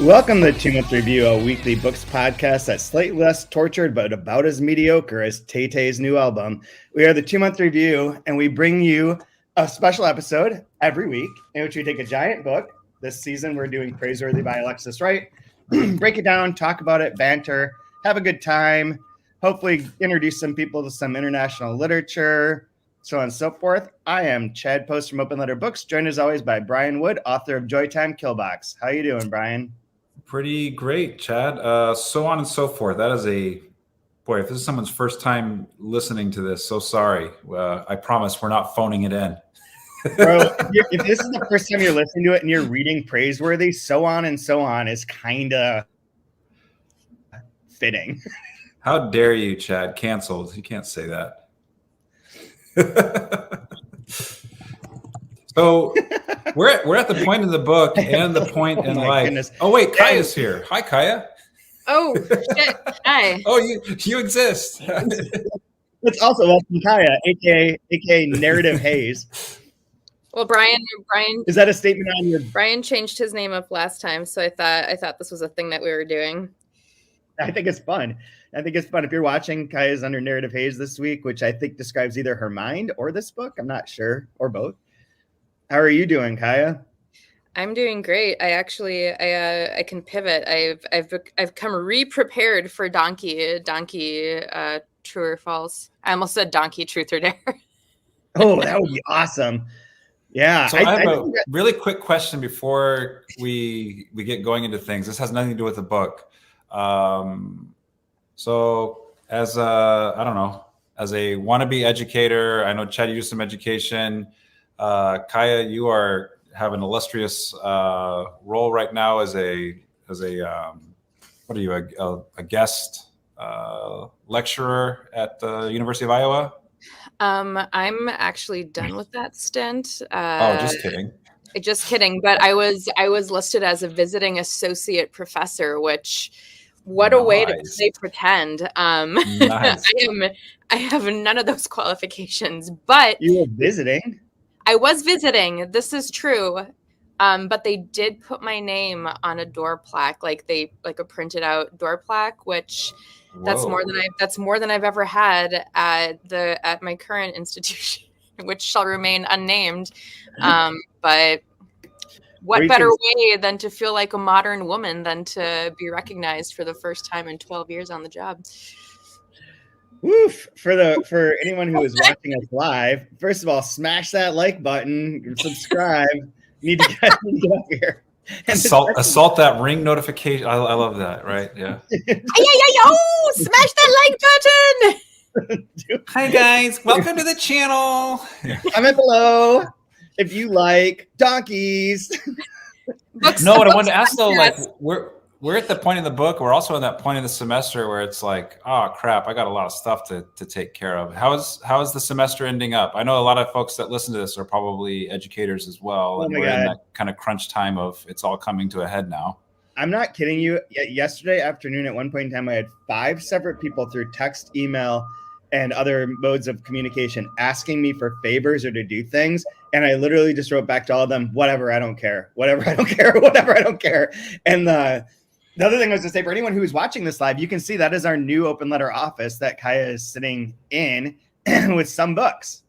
Welcome to 2-Month Review, a weekly books podcast that's slightly less tortured but about as mediocre as Tay-Tay's new album. We are the 2-Month Review, and we bring you a special episode every week in which we take a giant book. This season, we're doing Praiseworthy by Alexis Wright. Break it down, talk about it, banter, have a good time, hopefully introduce some people to some international literature, so on and so forth. I am Chad Post from Open Letter Books, joined as always by Brian Wood, author of Joytime Killbox. How you doing, Brian? Pretty great, Chad. So on and so forth. That is boy, if this is someone's first time listening to this, so sorry. I promise we're not phoning it in. Bro, if this is the first time you're listening to it and you're reading Praiseworthy, so on and so on is kind of fitting. How dare you, Chad? Canceled. You can't say that. So we're at the point in the book and the point in life. Goodness. Oh wait, Kaija's here. Hi, Kaija. Oh shit! Hi. Oh, you exist. It's also welcome Kaija, aka Narrative Haze. Well, Brian, is that a statement on your? Brian changed his name up last time, so I thought this was a thing that we were doing. I think it's fun. If you're watching, Kaija's under Narrative Haze this week, which I think describes either her mind or this book. I'm not sure, or both. How are you doing, Kaija? I'm doing great. I can pivot. I've come re-prepared for donkey true or false. I almost said donkey truth or dare. Oh, that would be awesome. Yeah. So I have a really quick question before we get going into things. This has nothing to do with the book. So as a wannabe educator, I know Chad, you do some education. Kaija, you have an illustrious role right now as a what are you, a guest lecturer at the University of Iowa? I'm actually done with that stint. Just kidding. Just kidding. But I was listed as a visiting associate professor, which what a way to say pretend. Nice. I have none of those qualifications, but you were visiting. I was visiting. This is true. But they did put my name on a door plaque, like a printed out door plaque, which that's more than I've ever had at my current institution, which shall remain unnamed. But what better way than to feel like a modern woman than to be recognized for the first time in 12 years on the job? Woof! For anyone who is watching us live, first of all, smash that like button, subscribe. You need to get up here. Assault that ring notification. I love that, right? Yeah. Smash that like button. Hi guys, welcome to the channel. Comment below if you like donkeys. No, what I wanted to ask though, like we're at the point in the book. We're also in that point in the semester where it's like, oh crap, I got a lot of stuff to take care of. How is the semester ending up? I know a lot of folks that listen to this are probably educators as well, and we're in that kind of crunch time of it's all coming to a head now. I'm not kidding you. Yesterday afternoon, at one point in time, I had 5 separate people through text, email, and other modes of communication asking me for favors or to do things. And I literally just wrote back to all of them, whatever, I don't care. Whatever, I don't care. Whatever, I don't care. And the other thing I was to say, for anyone who is watching this live, you can see that is our new open letter office that Kaija is sitting in with some books.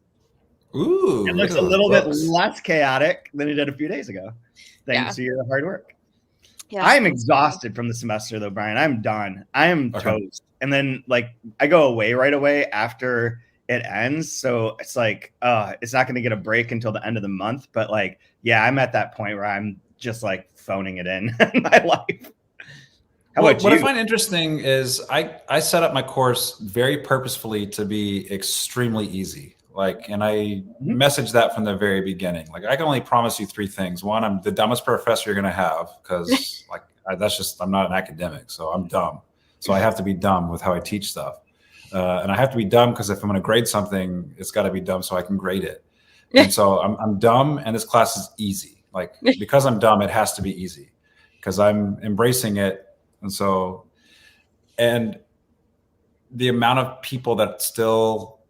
Ooh, it looks a little bit less chaotic than it did a few days ago. Thanks to your hard work. Yeah. I'm exhausted from the semester though, Brian. I'm done. I am toast. And then I go away right away after it ends. So it's like, it's not going to get a break until the end of the month. But I'm at that point where I'm just phoning it in my life. What I find interesting is I set up my course very purposefully to be extremely easy. And I messaged that from the very beginning. I can only promise you 3 things. One, I'm the dumbest professor you're going to have because I'm not an academic, so I'm dumb. So I have to be dumb with how I teach stuff. And I have to be dumb because if I'm going to grade something, it's got to be dumb so I can grade it. And so I'm dumb and this class is easy. Because I'm dumb, it has to be easy because I'm embracing it. And the amount of people that still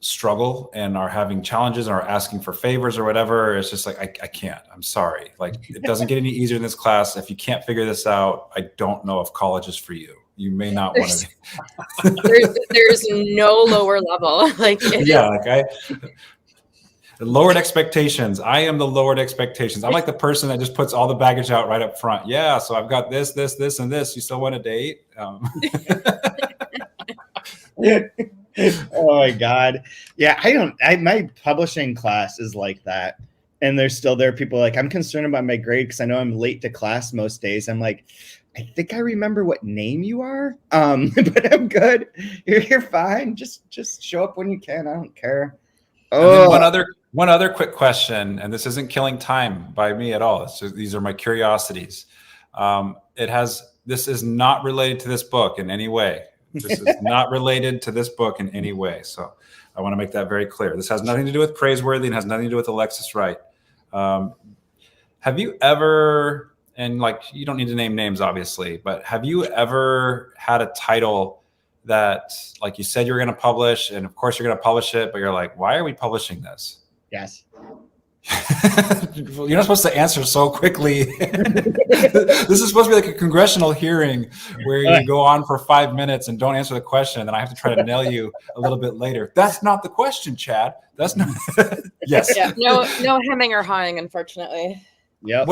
struggle and are having challenges and are asking for favors or whatever, it's just like, I can't, I'm sorry. Like, it doesn't get any easier in this class. If you can't figure this out, I don't know if college is for you. You may not want to. There's no lower level. Like, lowered expectations. I am the lowered expectations. I'm like the person that just puts all the baggage out right up front. Yeah, so I've got this, and this. You still want to date? Oh my God. Yeah, my publishing class is like that. And there are people like, I'm concerned about my grade because I know I'm late to class most days. I'm like, I think I remember what name you are. But I'm good. You're fine. Just show up when you can. I don't care. Oh, one other quick question, and this isn't killing time by me at all. It's just, these are my curiosities. This is not related to this book in any way. This is not related to this book in any way. So I want to make that very clear. This has nothing to do with Praiseworthy and has nothing to do with Alexis Wright. Have you ever, and like, you don't need to name names obviously, but have you ever had a title that, like, you said you were going to publish, and of course you're going to publish it, but you're like, why are we publishing this? Yes. You're not supposed to answer so quickly. This is supposed to be like a congressional hearing where you go on for 5 minutes and don't answer the question, and then I have to try to nail you a little bit later. That's not the question, Chad. That's not. Yes. Yeah. No hemming or hawing, unfortunately. Yeah.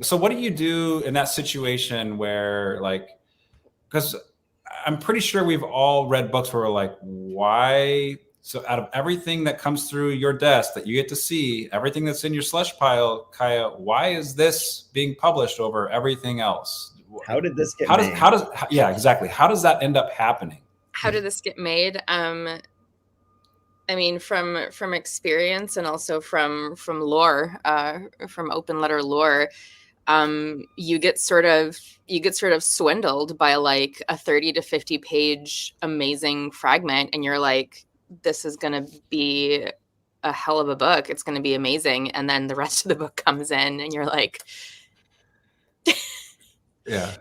So what do you do in that situation where, like, because I'm pretty sure we've all read books where we're like, why? So out of everything that comes through your desk that you get to see, everything that's in your slush pile, Kaija, why is this being published over everything else? How did this get made? Yeah, exactly. How does that end up happening? How did this get made? I mean, from experience and also from lore, from open letter lore, you get sort of swindled by like a 30 to 50 page amazing fragment, and you're like, this is going to be a hell of a book. It's going to be amazing. And then the rest of the book comes in and you're like, yeah.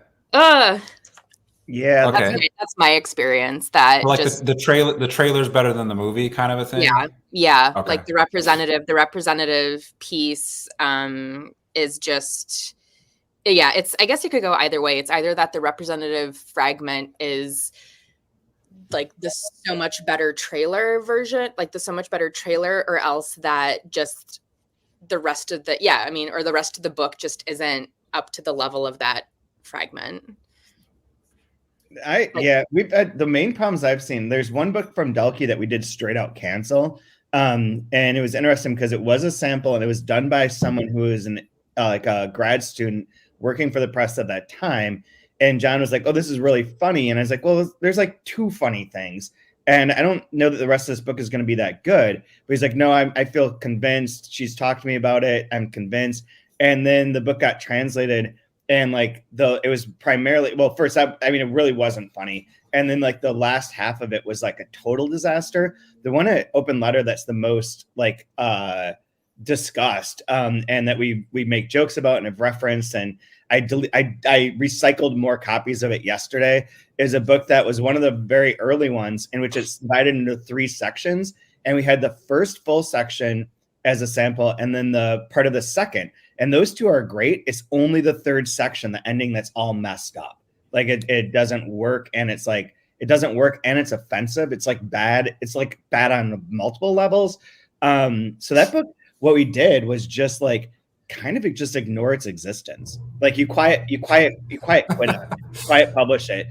Yeah. Okay. That's my experience. That like the trailer's better than the movie kind of a thing. Yeah. Yeah. Okay. Like the representative piece, is just, yeah, I guess it could go either way. It's either that the representative fragment is like the so much better trailer version, like the so much better trailer, or else that just the rest of the, or the rest of the book just isn't up to the level of that fragment. We've had the main problems I've seen. There's one book from Delkey that we did straight out cancel. And it was interesting because it was a sample and it was done by someone who is a grad student working for the press at that time. And John was like, oh, this is really funny. And I was like, well, there's like 2 funny things. And I don't know that the rest of this book is going to be that good. But he's like, no, I feel convinced. She's talked to me about it. I'm convinced. And then the book got translated. And like it was primarily, well, first, it really wasn't funny. And then like the last half of it was like a total disaster. The one at Open Letter that's the most like discussed and that we make jokes about and have referenced, and I recycled more copies of it yesterday, is a book that was one of the very early ones in which it's divided into 3 sections. And we had the first full section as a sample and then the part of the second. And those 2 are great. It's only the 3rd section, the ending, that's all messed up. Like it doesn't work. And it's like, it doesn't work and it's offensive. It's like bad. It's like bad on multiple levels. So that book, what we did was just like, kind of just ignore its existence. Like you quiet quit it, quiet publish it,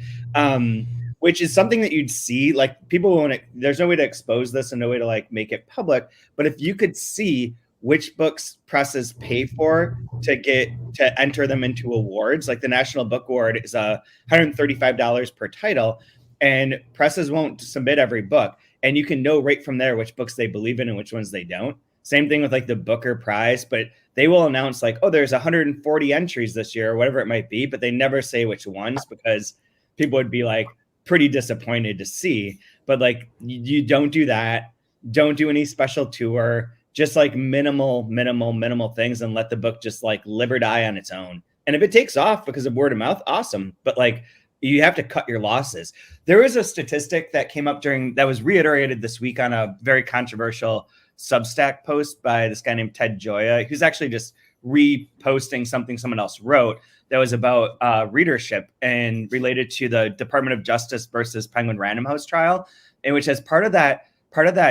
which is something that you'd see, like people there's no way to expose this and no way to like make it public. But if you could see which books presses pay for to enter them into awards, like the National Book Award is $135 per title, and presses won't submit every book. And you can know right from there which books they believe in and which ones they don't. Same thing with like the Booker Prize, but they will announce like, oh, there's 140 entries this year or whatever it might be, but they never say which ones because people would be like pretty disappointed to see. But like, you don't do that. Don't do any special tour, just like minimal things, and let the book just like live or die on its own. And if it takes off because of word of mouth, awesome. But like, you have to cut your losses. There was a statistic that came up that was reiterated this week on a very controversial Substack post by this guy named Ted Gioia, who's actually just reposting something someone else wrote that was about readership and related to the Department of Justice versus Penguin Random House trial, in which as part of that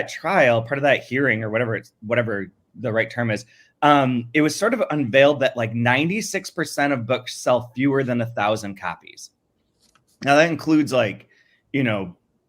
trial, part of that hearing, or whatever the right term is, it was sort of unveiled that like 96% of books sell fewer than 1,000 copies. Now that includes like,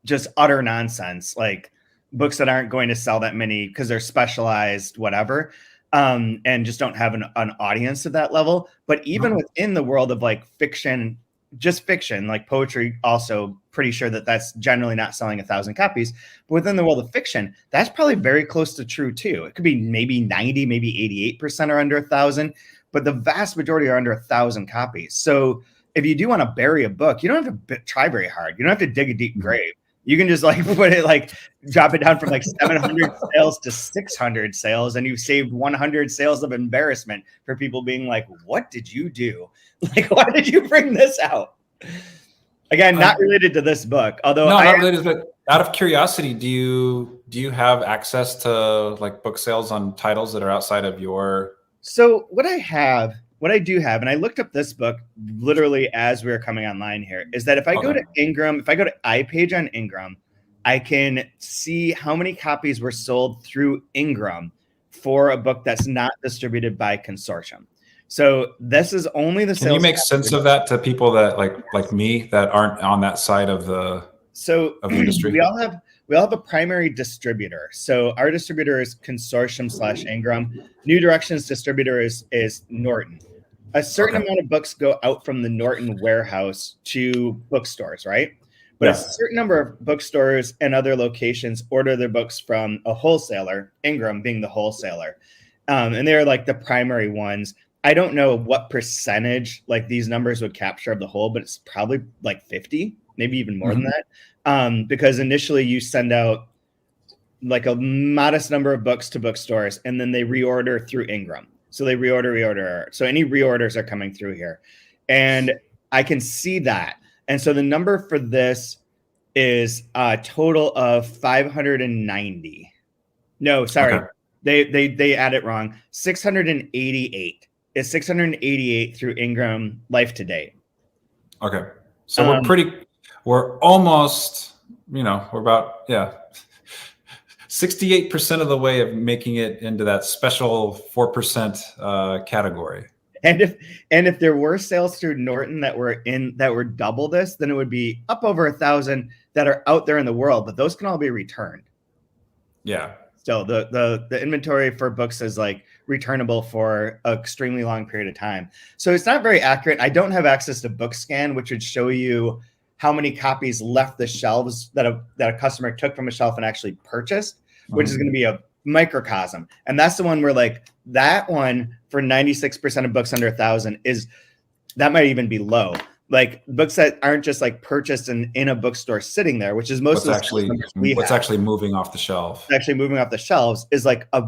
just utter nonsense, like books that aren't going to sell that many because they're specialized, whatever, and just don't have an audience at that level. But even within the world of like fiction, just fiction, like poetry, also pretty sure that that's generally not selling 1,000 copies. But within the world of fiction, that's probably very close to true too. It could be maybe 90, maybe 88% are under 1,000, but the vast majority are under 1,000 copies. So if you do want to bury a book, you don't have to try very hard. You don't have to dig a deep grave. You can just like put it, like drop it down from like 700 sales to 600 sales, and you've saved 100 sales of embarrassment for people being like, what did you do? Like, why did you bring this out? Again, not related to this book, although not related, but out of curiosity, do you have access to like book sales on titles that are outside of your? So what I do have, and I looked up this book literally as we were coming online here, is that if I go to Ingram, if I go to iPage on Ingram, I can see how many copies were sold through Ingram for a book that's not distributed by consortium. So this is only the sales. Can you make sense of that to people that like me that aren't on that side of the industry? We all have a primary distributor. So our distributor is Consortium / Ingram. New Directions distributor is Norton. A certain amount of books go out from the Norton warehouse to bookstores, right? But a certain number of bookstores and other locations order their books from a wholesaler, Ingram being the wholesaler. And they're like the primary ones. I don't know what percentage like these numbers would capture of the whole, but it's probably like 50, maybe even more than that. Because initially you send out like a modest number of books to bookstores, and then they reorder through Ingram. So they reorder. So any reorders are coming through here. And I can see that. And so the number for this is a total of 590. No, sorry. Okay. They add it wrong. 688. It's 688 through Ingram life to date. Okay. So we're almost, we're about, 68% of the way of making it into that special 4% category. And if there were sales through Norton that were double this, then it would be up over 1,000 that are out there in the world, but those can all be returned. Yeah. So the inventory for books is like returnable for an extremely long period of time. So it's not very accurate. I don't have access to BookScan, which would show you how many copies left the shelves that a customer took from a shelf and actually purchased, which is going to be a microcosm. And that's the one where like that one for 96% of books under 1,000 that might even be low. Like books that aren't just like purchased in a bookstore sitting there, which is what's actually moving off the shelf. Actually moving off the shelves is like a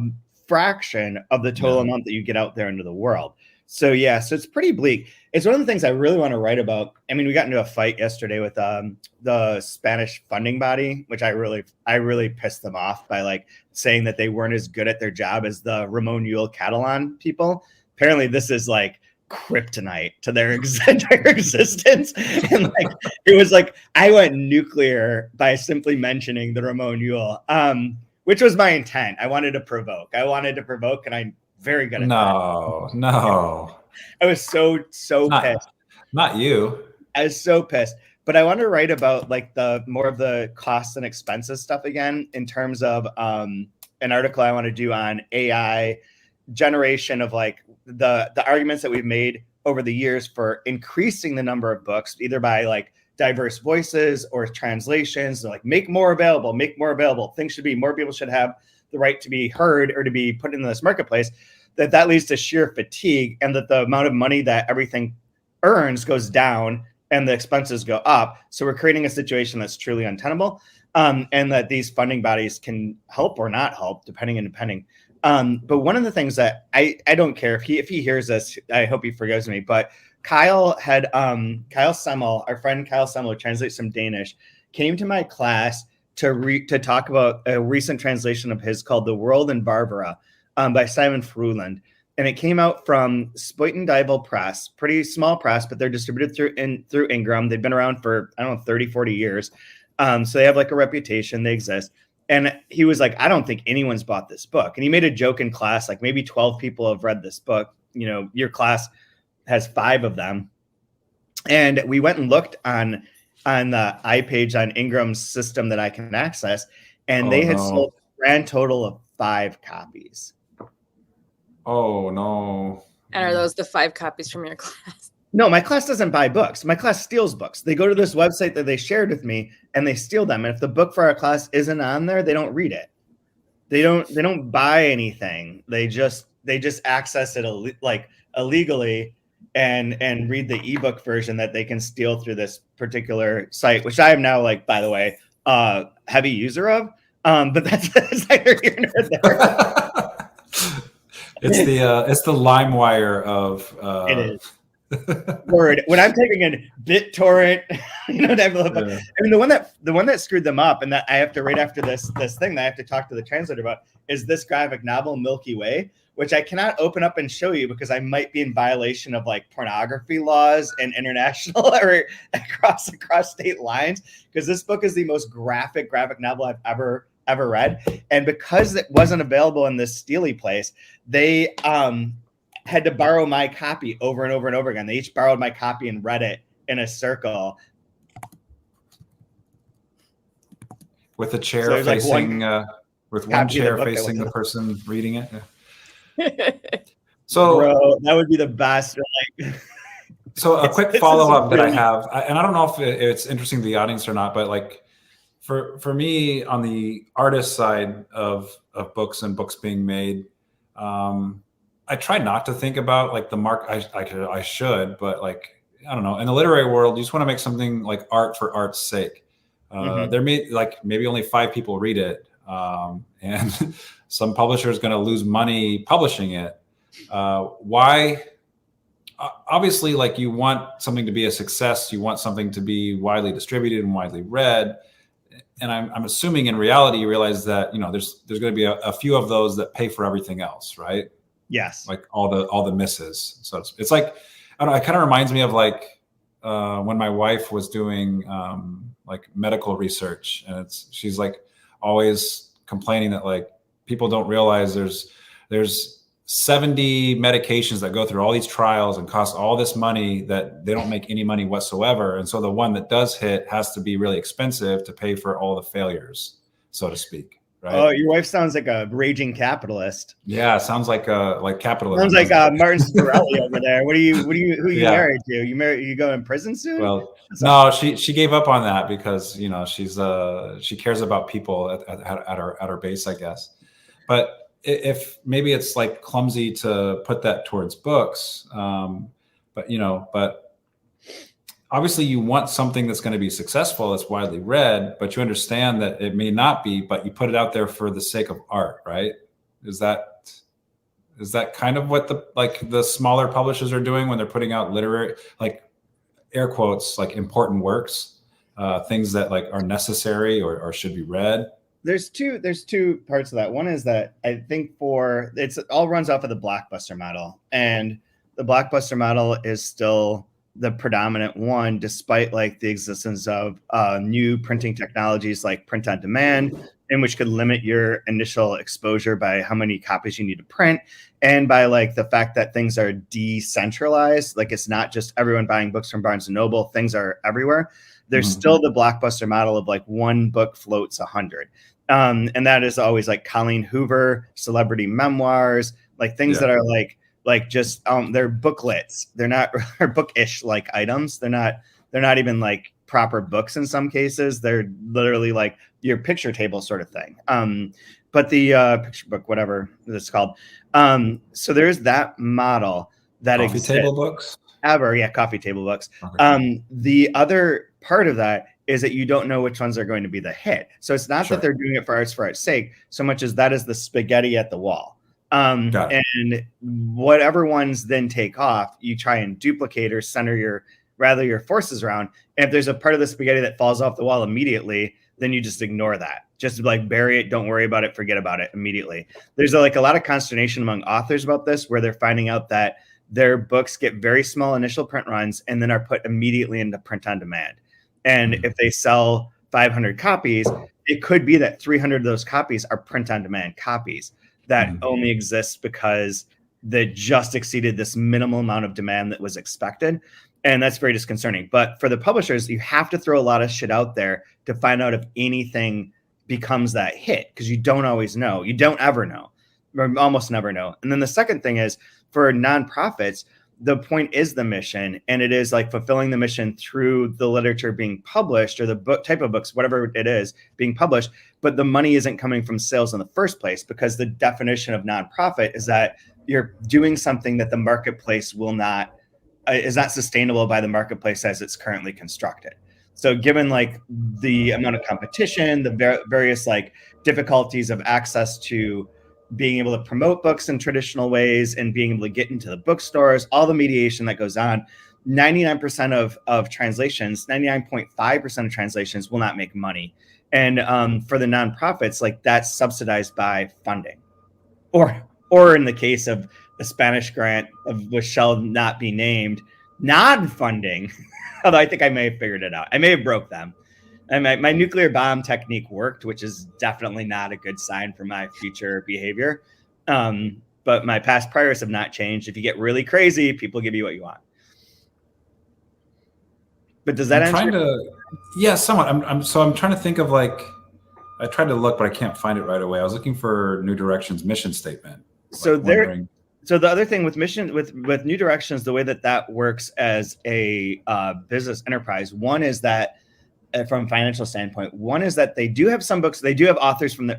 fraction of the total amount that you get out there into the world. So so it's pretty bleak. It's one of the things I really want to write about. I mean, we got into a fight yesterday with the Spanish funding body, which I really pissed them off by like saying that they weren't as good at their job as the Ramon Llull Catalan people. Apparently this is like kryptonite to their entire existence. And like it was like I went nuclear by simply mentioning the Ramon Llull, which was my intent. I wanted to provoke, and I'm very good at that. No. I was so pissed. Not you. I was so pissed. But I want to write about like the more of the costs and expenses stuff again in terms of an article I want to do on AI generation of like the arguments that we've made over the years for increasing the number of books, either by like diverse voices or translations, so like make more available. More people should have the right to be heard or to be put into this marketplace, that leads to sheer fatigue, and that the amount of money that everything earns goes down and the expenses go up. So we're creating a situation that's truly untenable, and that these funding bodies can help or not help, depending. But one of the things that I don't care if he hears this, I hope he forgives me. But Kyle Semmel, our friend Kyle Semmel, who translates from Danish, came to my class to talk about a recent translation of his called "The World in Barbara" by Simon Fruland. And it came out from Spuyten Duyvil Press, pretty small press, but they're distributed through Ingram. They've been around for, 30, 40 years. So they have like a reputation, they exist. And he was like, I don't think anyone's bought this book. And he made a joke in class, like maybe 12 people have read this book. Your class has 5 of them. And we went and looked on the iPage on Ingram's system that I can access. And they had sold a grand total of 5 copies. Oh, no. And are those the 5 copies from your class? No, my class doesn't buy books. My class steals books. They go to this website that they shared with me and they steal them. And if the book for our class isn't on there, they don't read it. They don't buy anything. They just access it illegally and read the ebook version that they can steal through this particular site, which I am now, like, by the way, heavy user of. But that's neither here nor there. It's the LimeWire of it is. Word. When I'm typing in BitTorrent, I mean, the one that screwed them up, and that I have to right after this thing that I have to talk to the translator about is this graphic novel Milky Way, which I cannot open up and show you because I might be in violation of like pornography laws and international or across state lines, because this book is the most graphic novel I've ever read. And because it wasn't available in this steely place, they had to borrow my copy over and over and over again. They each borrowed my copy and read it in a circle. With a chair facing, with one chair facing the person reading it. Yeah. So bro, that would be the best. So a quick follow-up that I have, and I don't know if it's interesting to the audience or not, but like for me on the artist side of books and books being made, I try not to think about like the mark. I should, but like, I don't know. In the literary world, you just want to make something like art for art's sake. There may like maybe only 5 people read it, and some publisher is going to lose money publishing it. Why? Obviously, like you want something to be a success. You want something to be widely distributed and widely read. And I'm assuming in reality, you realize that there's going to be a few of those that pay for everything else, right? Yes. Like all the misses. So it's like, I don't know, it kind of reminds me of like when my wife was doing like medical research, and she's like always complaining that like people don't realize there's 70 medications that go through all these trials and cost all this money that they don't make any money whatsoever. And so the one that does hit has to be really expensive to pay for all the failures, so to speak. Right? Oh, your wife sounds like a raging capitalist. Yeah, sounds like capitalism. Sounds like Martin Scarelli over there. Who are you married to? You go in prison soon? Well, no, she gave up on that because she cares about people at her base, I guess. But if maybe it's like clumsy to put that towards books, but obviously you want something that's going to be successful, that's widely read, but you understand that it may not be, but you put it out there for the sake of art, right? Is that kind of what the smaller publishers are doing when they're putting out literary, like air quotes, like important works, things that like are necessary or should be read? There's two parts of that. One is that I think it all runs off of the blockbuster model, and the blockbuster model is still the predominant one, despite like the existence of new printing technologies like print on demand, in which could limit your initial exposure by how many copies you need to print, and by like the fact that things are decentralized. Like it's not just everyone buying books from Barnes and Noble; things are everywhere. There's still the blockbuster model of like one book floats 100. And that is always like Colleen Hoover, celebrity memoirs, like things that are like just they're booklets. They're not bookish like items. They're not even like proper books in some cases. They're literally like your picture table sort of thing. But the picture book, whatever it's called. So there's that model that coffee exists. Table books. Coffee table books. Okay. The other part of that is that you don't know which ones are going to be the hit. So it's not Sure. that they're doing it for art's sake, so much as that is the spaghetti at the wall. And whatever ones then take off, you try and duplicate or center your forces around. And if there's a part of the spaghetti that falls off the wall immediately, then you just ignore that. Just like bury it, don't worry about it, forget about it immediately. There's like a lot of consternation among authors about this, where they're finding out that their books get very small initial print runs and then are put immediately into print on demand. And if they sell 500 copies, it could be that 300 of those copies are print on demand copies that only exist because they just exceeded this minimal amount of demand that was expected. And that's very disconcerting. But for the publishers, you have to throw a lot of shit out there to find out if anything becomes that hit, because you don't always know. You don't ever know, or almost never know. And then the second thing is, for nonprofits, the point is the mission, and it is like fulfilling the mission through the literature being published, or the book type of books, whatever it is, being published. But the money isn't coming from sales in the first place, because the definition of nonprofit is that you're doing something that the marketplace is not sustainable by the marketplace as it's currently constructed. So given like the amount of competition, the various like difficulties of access to being able to promote books in traditional ways and being able to get into the bookstores, all the mediation that goes on, 99% of translations, 99.5% of translations will not make money. And for the nonprofits, like that's subsidized by funding, or in the case of the Spanish grant, of which shall not be named, non-funding. Although I think I may have figured it out. I may have broke them. And my nuclear bomb technique worked, which is definitely not a good sign for my future behavior. But my past priors have not changed. If you get really crazy, people give you what you want. But does that answer? Yeah, somewhat. I'm trying to think of like, I tried to look, but I can't find it right away. I was looking for New Direction's mission statement. So the other thing with with New Directions, the way that works as a business enterprise, one is that from a financial standpoint, one is that they do have some books. They do have authors from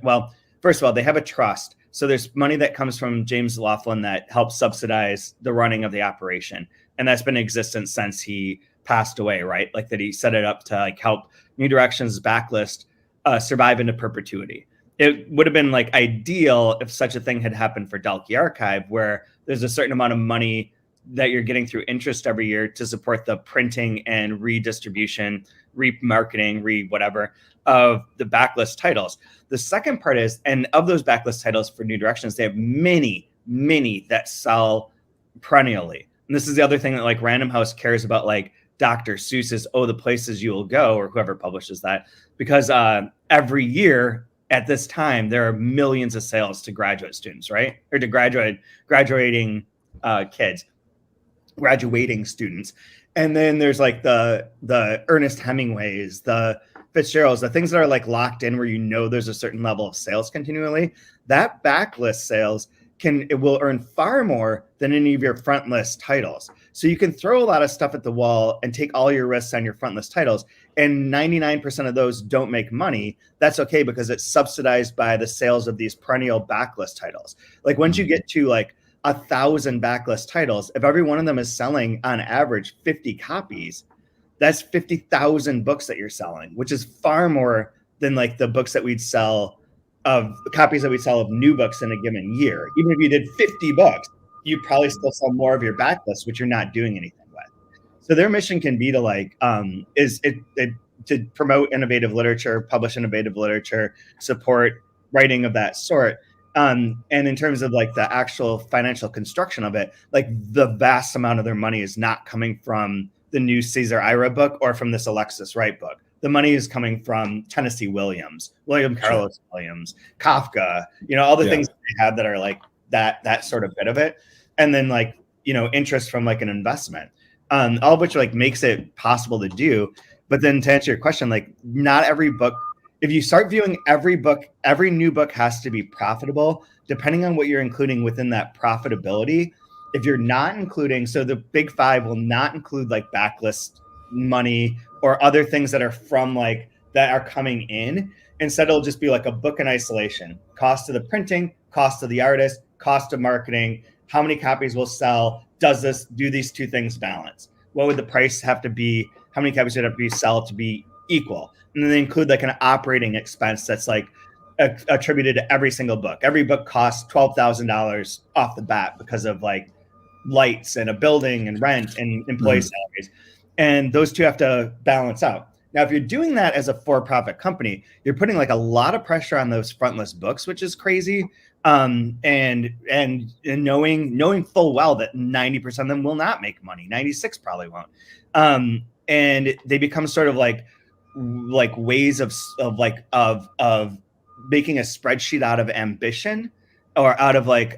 first of all, they have a trust. So there's money that comes from James Laughlin that helps subsidize the running of the operation. And that's been in existence since he passed away, right? Like that he set it up to like help New Directions backlist survive into perpetuity. It would have been like ideal if such a thing had happened for Dalkey Archive, where there's a certain amount of money that you're getting through interest every year to support the printing and redistribution, remarketing, whatever of the backlist titles. The second part is, and of those backlist titles for New Directions, they have many that sell perennially. And this is the other thing that like Random House cares about, like Dr. Seuss's Oh, the Places You Will Go, or whoever publishes that, because every year at this time, there are millions of sales to graduate students, right? Or to graduating kids, graduating students. And then there's like the Ernest Hemingways, the Fitzgeralds, the things that are like locked in where you know there's a certain level of sales continually. That backlist sales will earn far more than any of your front list titles. So you can throw a lot of stuff at the wall and take all your risks on your front list titles, and 99% of those don't make money. That's okay, because it's subsidized by the sales of these perennial backlist titles. Like once you get to like 1,000 backlist titles, if every one of them is selling on average 50 copies, that's 50,000 books that you're selling, which is far more than like the books that we'd sell of copies that we sell of new books in a given year. Even if you did 50 books, you probably still sell more of your backlist, which you're not doing anything with. So their mission can be to like to promote innovative literature, publish innovative literature, support writing of that sort. And in terms of like the actual financial construction of it, like the vast amount of their money is not coming from the new Cesar Ira book or from this Alexis Wright book. The money is coming from Tennessee Williams, William Carlos Williams, Kafka, all the things that they have that are like that sort of bit of it. And then like, interest from like an investment, all of which like makes it possible to do. But then to answer your question, like not every book, if you start viewing every book, every new book has to be profitable, depending on what you're including within that profitability. If you're not including, so the big five will not include like backlist money or other things that are from like that are coming in. Instead, it'll just be like a book in isolation. Cost of the printing, cost of the artist, cost of marketing, how many copies will sell, do these two things balance? What would the price have to be? How many copies would have to be sell to be equal? And then they include like an operating expense that's like attributed to every single book. Every book costs $12,000 off the bat because of like lights and a building and rent and employee salaries. And those two have to balance out. Now, if you're doing that as a for-profit company, you're putting like a lot of pressure on those frontless books, which is crazy. And knowing full well that 90% of them will not make money, 96 probably won't. And they become sort of like ways of making a spreadsheet out of ambition or out of like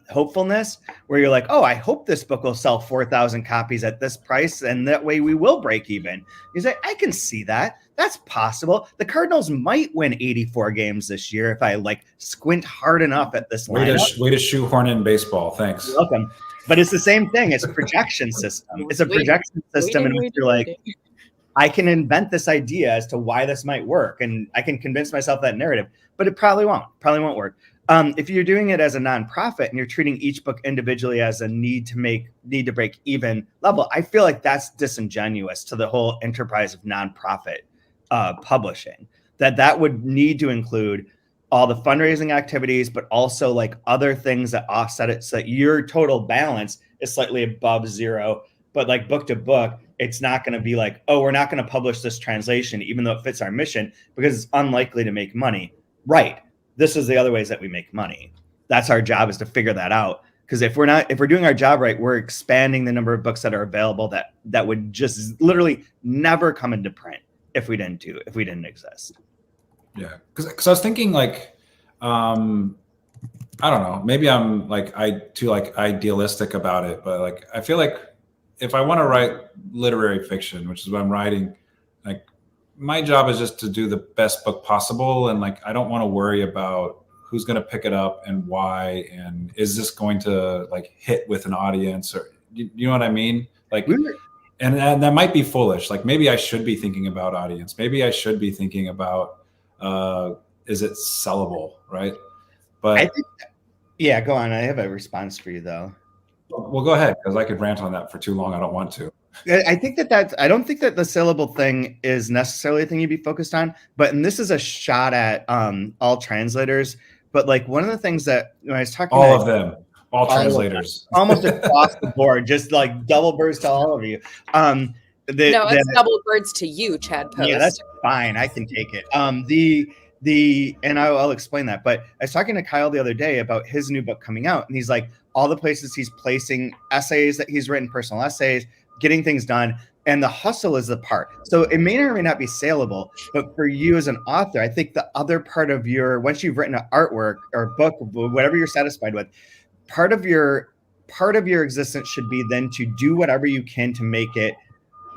hopefulness, where you're like, oh, I hope this book will sell 4,000 copies at this price, and that way we will break even. You say, I can see that. That's possible. The Cardinals might win 84 games this year if I like squint hard enough at this lineup. Way to shoehorn in baseball. Thanks. You're welcome. But it's the same thing. It's a projection system. It's a projection system in which you're like, I can invent this idea as to why this might work, and I can convince myself that narrative, but it probably won't work. If you're doing it as a nonprofit and you're treating each book individually as a need to break even level, I feel like that's disingenuous to the whole enterprise of nonprofit publishing. That would need to include all the fundraising activities, but also like other things that offset it so that your total balance is slightly above zero. But like book to book, it's not going to be like, oh, we're not going to publish this translation, even though it fits our mission, because it's unlikely to make money. Right. This is the other ways that we make money. That's our job, is to figure that out. Because if we're doing our job right, we're expanding the number of books that are available that would just literally never come into print if we didn't exist. Yeah. Because I was thinking like, I don't know, maybe I'm like too idealistic about it, but like I feel like if I want to write literary fiction, which is what I'm writing, like my job is just to do the best book possible. And like, I don't want to worry about who's going to pick it up and why, and is this going to like hit with an audience, or you know what I mean? Like, and that might be foolish. Like maybe I should be thinking about audience. Maybe I should be thinking about, is it sellable? Right. But I think, yeah, go on. I have a response for you though. Well, go ahead, because I could rant on that for too long. I don't want to. I think I don't think that the sellable thing is necessarily a thing you'd be focused on, and this is a shot at all translators. But like one of the things that when I was talking all translators, almost across the board, just like double birds to all of you. It's double birds to you, Chad Post. Yeah, that's fine. I can take it. And I'll explain that. But I was talking to Kyle the other day about his new book coming out, and he's like, all the places he's placing essays that he's written, personal essays, getting things done, and the hustle is the part. So it may or may not be saleable, but for you as an author, I think the other part of once you've written an artwork or book, whatever you're satisfied with, part of your existence should be then to do whatever you can to make it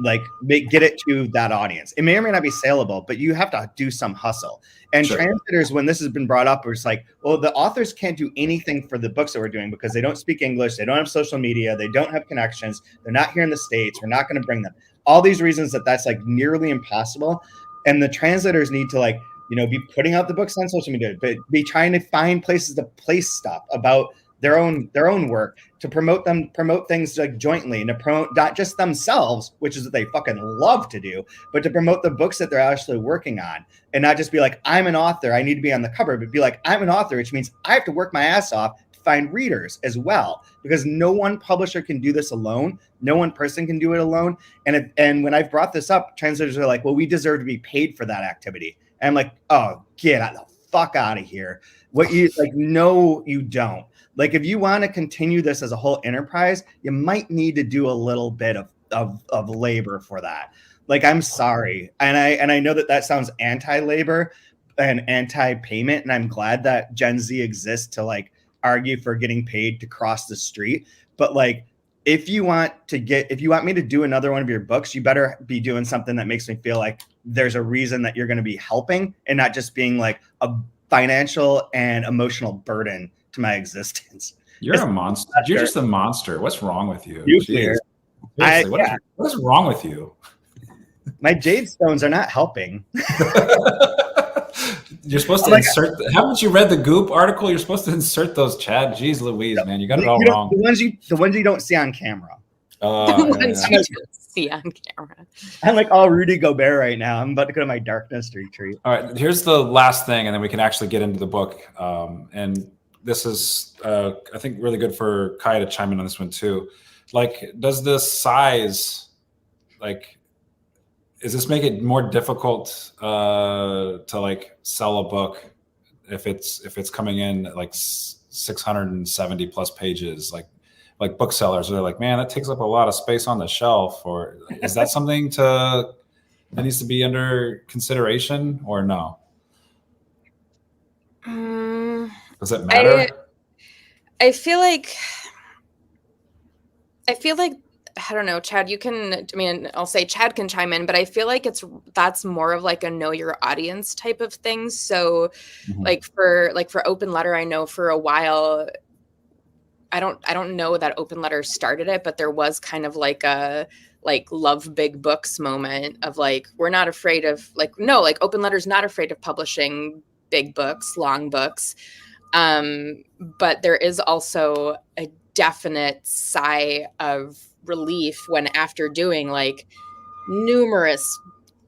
get it to that audience. It may or may not be saleable, but you have to do some hustle. And sure. Translators, when this has been brought up, it's like, well, the authors can't do anything for the books that we're doing because they don't speak English, they don't have social media, they don't have connections, they're not here in the States, we're not going to bring them. All these reasons that's like nearly impossible. And the translators need to be putting out the books on social media, but be trying to find places to place stuff about their own work, to promote things like jointly, and to promote not just themselves, which is what they fucking love to do, but to promote the books that they're actually working on, and not just be like, I'm an author, I need to be on the cover, but be like, I'm an author, which means I have to work my ass off to find readers as well, because no one publisher can do this alone, no one person can do it alone. And when I've brought this up, translators are like, well, we deserve to be paid for that activity. And I'm like, oh, get the fuck out of here. No, you don't. Like, if you want to continue this as a whole enterprise, you might need to do a little bit of labor for that. Like, I'm sorry. And I know that sounds anti-labor and anti-payment. And I'm glad that Gen Z exists to argue for getting paid to cross the street. But if you want me to do another one of your books, you better be doing something that makes me feel like there's a reason that you're going to be helping, and not just being like a financial and emotional burden to my existence. You're a monster. You're just a monster. What's wrong with you? What's wrong with you? My jade stones are not helping. You're supposed to insert. Haven't you read the Goop article? You're supposed to insert those, Chad. Jeez Louise, man, you got it all wrong. The ones you don't see on camera. The ones you don't see on camera. I'm like all Rudy Gobert right now. I'm about to go to my darkness retreat. All right, here's the last thing, and then we can actually get into the book. And this is, I think, really good for Kai to chime in on this one too. Like, does the size, like, does this make it more difficult to like sell a book if it's coming in at like 670 plus pages? Like booksellers are like, man, that takes up a lot of space on the shelf. Or is that something that needs to be under consideration, or no? Does it matter? I feel like I don't know, Chad, I'll say Chad can chime in, but I feel like that's more of like a know your audience type of thing. So like for Open Letter, I know for a while, I don't know that Open Letter started it, but there was kind of like a love big books moment of like, we're not afraid of Open Letter's not afraid of publishing big books, long books. But there is also a definite sigh of relief when, after doing like numerous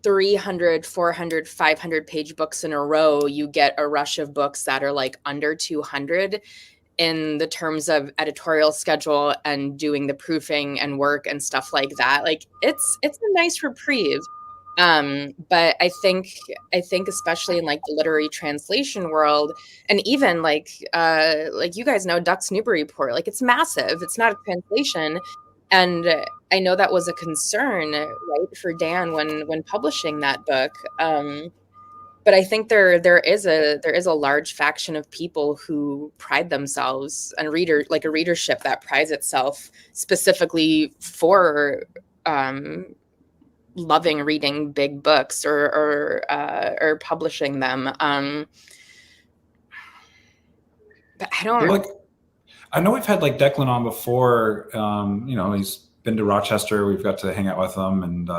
300, 400, 500 page books in a row, you get a rush of books that are like under 200 in the terms of editorial schedule and doing the proofing and work and stuff like that. Like it's a nice reprieve. But I think especially in like the literary translation world, and even like you guys know Duck's Newburyport, like it's massive. It's not a translation. And I know that was a concern, right, for Dan when publishing that book. But I think there is a large faction of people who pride themselves, and a readership that prides itself specifically for loving reading big books or publishing them. But I don't. I know we've had like Declan on before. He's been to Rochester. We've got to hang out with him and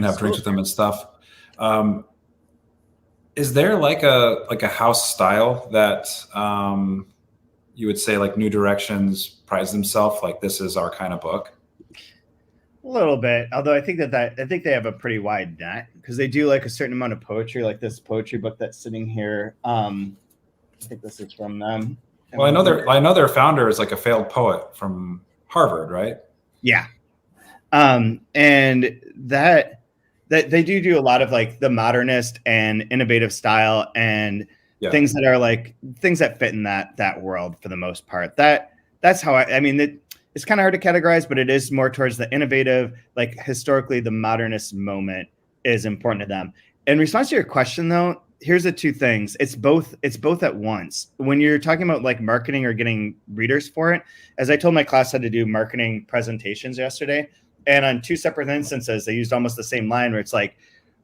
have drinks with him and stuff. Is there like a house style that you would say like New Directions prides themselves, like this is our kind of book? A little bit, although I think they have a pretty wide net because they do like a certain amount of poetry, like this poetry book that's sitting here. I think this is from them. Well, I know their founder is like a failed poet from Harvard, right? Yeah, and that they do a lot of like the modernist and innovative style and things that are like things that fit in that world for the most part. That's how it's kind of hard to categorize, but it is more towards the innovative, like historically the modernist moment is important to them. In response to your question though, here's the two things. It's both at once. When you're talking about like marketing or getting readers for it, as I told my class how to do marketing presentations yesterday, and on two separate instances, they used almost the same line where it's like,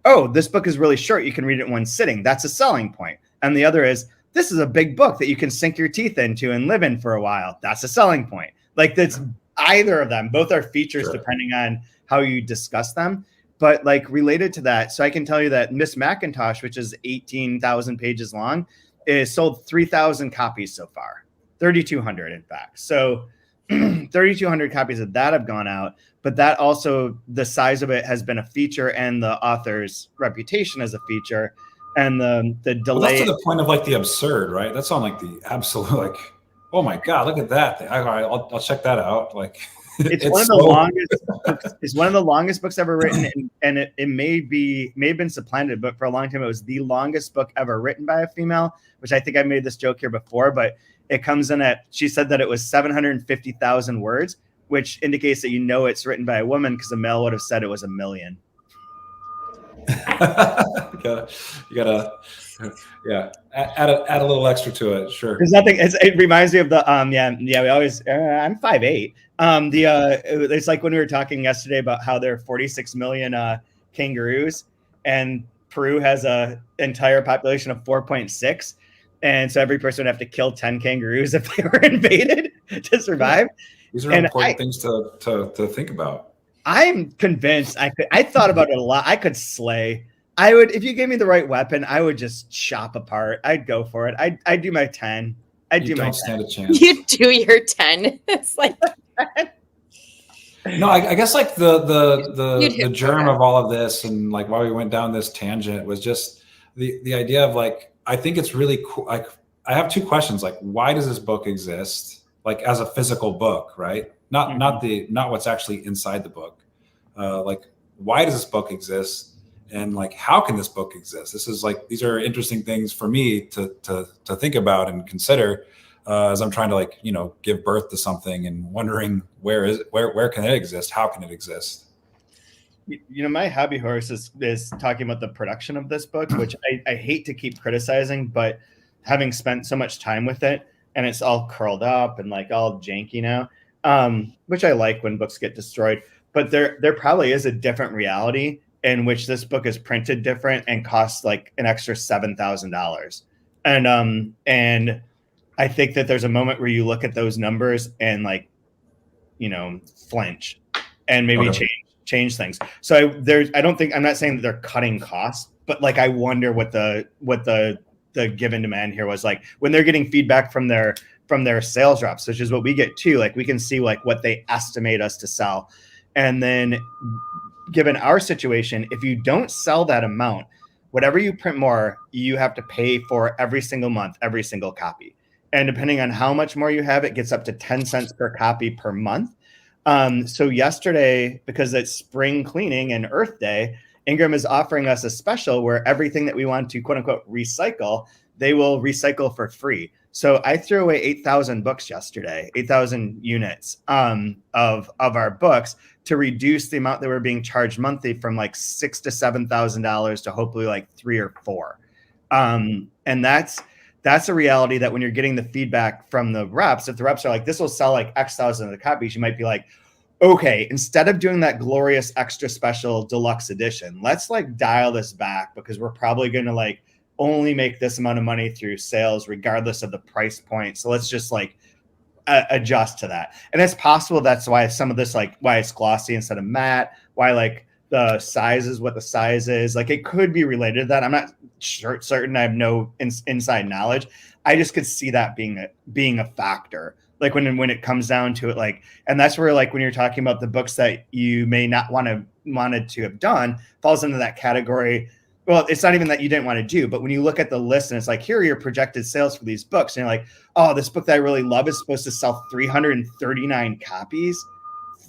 oh, this book is really short. You can read it in one sitting. That's a selling point. And the other is, this is a big book that you can sink your teeth into and live in for a while. That's a selling point. Like that's either of them. Both are features depending on how you discuss them. But like related to that, so I can tell you that Miss Macintosh, which is 18,000 pages long, is sold 3,000 copies so far, 3,200 in fact. So 3,200 copies of that have gone out, but that also the size of it has been a feature, and the author's reputation as a feature, and the delay. Well, that's to the point of like the absurd, right? That's on like the absolute like, oh my god, look at that! I'll check that out. Like. It's one of the longest books. It's one of the longest books ever written, and it may have been supplanted, but for a long time it was the longest book ever written by a female, which I think I made this joke here before, but it comes in at, she said that it was 750,000 words, which indicates that it's written by a woman, because a male would have said it was 1 million. you gotta add a little extra to it. Sure. There's nothing. It reminds me of the we always I'm 5'8". It's like when we were talking yesterday about how there are 46 million kangaroos, and Peru has a entire population of 4.6, and so every person would have to kill 10 kangaroos if they were invaded to survive. These are important things to think about. I'm convinced I thought about it a lot. I could slay. I would, if you gave me the right weapon, I would just chop apart. I'd go for it. I'd do my 10. You don't stand a chance. You do your 10. It's like No, I guess like the germ of all of this and like why we went down this tangent was just the idea of like, I think it's really cool. Like I have two questions. Like, why does this book exist? Like as a physical book, right? Not what's actually inside the book. Like, why does this book exist? And like, how can this book exist? This is like, these are interesting things for me to think about and consider. As I'm trying to like, give birth to something and wondering where can it exist? How can it exist? My hobby horse is talking about the production of this book, which I hate to keep criticizing, but having spent so much time with it and it's all curled up and like all janky now, which I like when books get destroyed, but there probably is a different reality in which this book is printed different and costs like an extra $7,000. And I think that there's a moment where you look at those numbers and like, flinch and maybe change things. So I'm not saying that they're cutting costs, but like, I wonder what the given demand here was like when they're getting feedback from their sales reps, which is what we get too. Like we can see like what they estimate us to sell. And then given our situation, if you don't sell that amount, whatever you print more, you have to pay for every single month, every single copy. And depending on how much more you have, it gets up to 10 cents per copy per month. So yesterday, because it's spring cleaning and Earth Day, Ingram is offering us a special where everything that we want to quote unquote recycle, they will recycle for free. So I threw away 8,000 books yesterday, 8,000 units of our books to reduce the amount that we're being charged monthly from like $6,000 to $7,000 to hopefully like $3,000 or $4,000. And that's a reality that when you're getting the feedback from the reps, if the reps are like, this will sell like X thousand of the copies, you might be like, okay, instead of doing that glorious extra special deluxe edition, let's like dial this back because we're probably going to like only make this amount of money through sales regardless of the price point. So let's just like adjust to that. And it's possible that's why some of this, like why it's glossy instead of matte, why like the size is what the size is. Like it could be related to that. I'm not certain. I have no inside knowledge. I just could see that being a factor. Like when it comes down to it, like, and that's where like when you're talking about the books that you may not wanted to have done falls into that category. Well, it's not even that you didn't want to do, but when you look at the list and it's like, here are your projected sales for these books, and you're like, oh, this book that I really love is supposed to sell 339 copies.